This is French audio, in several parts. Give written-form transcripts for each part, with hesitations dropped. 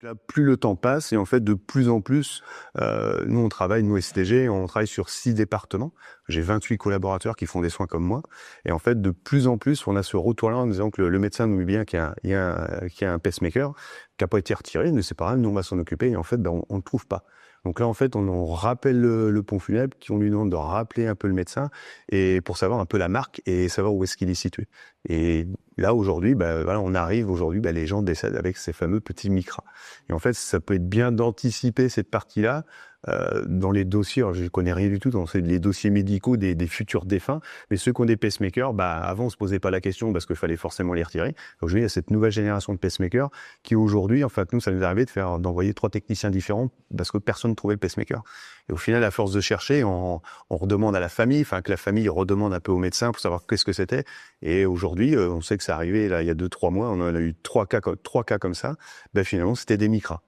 Là, plus le temps passe et en fait de plus en plus, nous STG, on travaille sur 6 départements. J'ai 28 collaborateurs qui font des soins comme moi et en fait de plus en plus on a ce retour-là en disant que le médecin nous dit bien qu'il y a un pacemaker qui n'a pas été retiré, mais c'est pas grave, nous on va s'en occuper et en fait on le trouve pas. Donc là en fait on rappelle le pont funèbre, on lui demande de rappeler un peu le médecin et pour savoir un peu la marque et savoir où est-ce qu'il est situé. Et là aujourd'hui, on arrive aujourd'hui, les gens décèdent avec ces fameux petits micras. Et en fait, ça peut être bien d'anticiper cette partie-là dans les dossiers. Alors, je connais rien du tout dans les dossiers médicaux des futurs défunts, mais ceux qui ont des pacemakers, avant on se posait pas la question parce qu'il fallait forcément les retirer. Aujourd'hui, il y a cette nouvelle génération de pacemakers qui aujourd'hui, en fait, nous, ça nous est arrivé d'envoyer 3 techniciens différents parce que personne ne trouvait le pacemaker. Et au final, à force de chercher, on redemande à la famille, que la famille redemande un peu au médecin pour savoir qu'est-ce que c'était. Et aujourd'hui, on sait que c'est arrivé là il y a 2-3 mois, on en a eu 3 cas comme ça. Finalement, c'était des micras.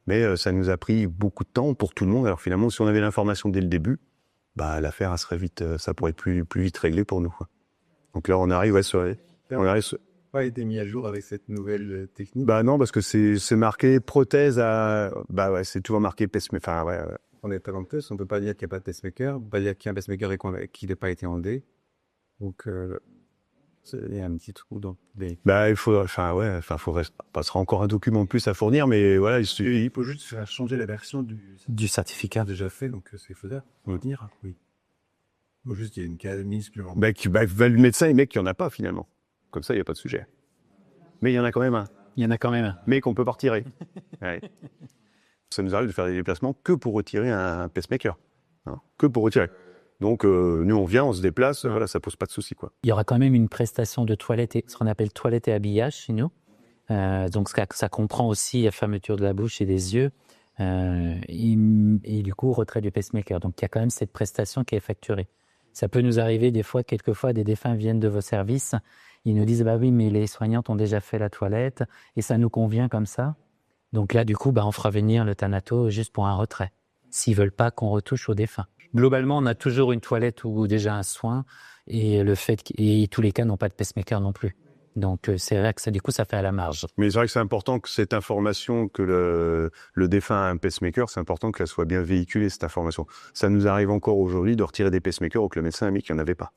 Mais ça nous a pris beaucoup de temps pour tout le monde. Alors finalement, si on avait l'information dès le début, l'affaire elle serait vite, ça pourrait être plus vite réglé pour nous, quoi. Donc là, on arrive Pas été mis à jour avec cette nouvelle technique. Non, parce que c'est marqué prothèse à, c'est toujours marqué pacemaker. On est talenteuse, on peut pas dire qu'il n'y a pas de pacemaker, on peut pas dire qu'il y a un pacemaker et qu'il n'a pas été enlevé. Donc, il y a un petit trou dans les... il faudrait pas sera encore un document de plus à fournir, mais voilà, il faut juste faire changer la version du certificat déjà fait, donc c'est faisable, on le dire, oui. Il faut juste qu'il y ait une case mise plus longtemps. Le médecin, il met qu'il n'y en a pas finalement. Comme ça, il n'y a pas de sujet. Mais il y en a quand même un. Il y en a quand même un. Mais qu'on peut pas retirer. Ouais. Ça nous arrive de faire des déplacements que pour retirer un pacemaker. Que pour retirer. Donc, nous, on vient, on se déplace, voilà, ça pose pas de souci, quoi. Il y aura quand même une prestation de toilette, ce qu'on appelle toilette et habillage chez nous. Donc, ça comprend aussi la fermeture de la bouche et des yeux. Et du coup, retrait du pacemaker. Donc, il y a quand même cette prestation qui est facturée. Ça peut nous arriver quelquefois, des défunts viennent de vos services. Ils nous disent, oui, mais les soignantes ont déjà fait la toilette et ça nous convient comme ça. Donc là, du coup, on fera venir le thanato juste pour un retrait, s'ils veulent pas qu'on retouche au défunt. Globalement, on a toujours une toilette ou déjà un soin et tous les cas n'ont pas de pacemaker non plus. Donc c'est vrai que ça fait à la marge. Mais c'est vrai que c'est important que cette information que le défunt a un pacemaker, c'est important qu'elle soit bien véhiculée, cette information. Ça nous arrive encore aujourd'hui de retirer des pacemakers ou que le médecin a mis qu'il n'y en avait pas.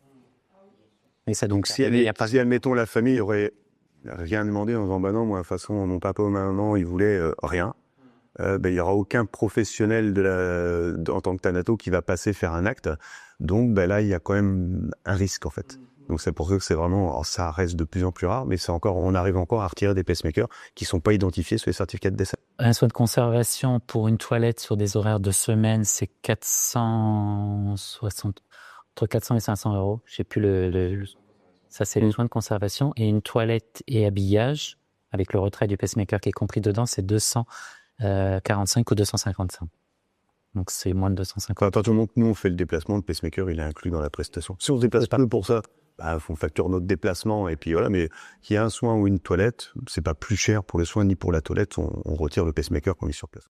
Et ça, donc si admettons la famille aurait rien demandé en disant non, moi de toute façon mon papa ou maman il voulait rien, il y aura aucun professionnel en tant que thanato qui va passer faire un acte. Donc là il y a quand même un risque en fait. Donc c'est pour ça que c'est vraiment, alors, ça reste de plus en plus rare, mais on arrive encore à retirer des pacemakers qui sont pas identifiés sur les certificats de décès. Un soin de conservation pour une toilette sur des horaires de semaine, c'est 460, entre 400 et 500 euros. Je sais plus ça c'est le soin de conservation. Et une toilette et habillage, avec le retrait du pacemaker qui est compris dedans, c'est 245 ou 255. Donc c'est moins de 250. À partir du moment que nous on fait le déplacement, le pacemaker il est inclus dans la prestation. Si on se déplace pas pour ça, on facture notre déplacement et puis voilà. Mais qu'il y ait un soin ou une toilette, c'est pas plus cher pour le soin ni pour la toilette. On retire le pacemaker quand on est sur place.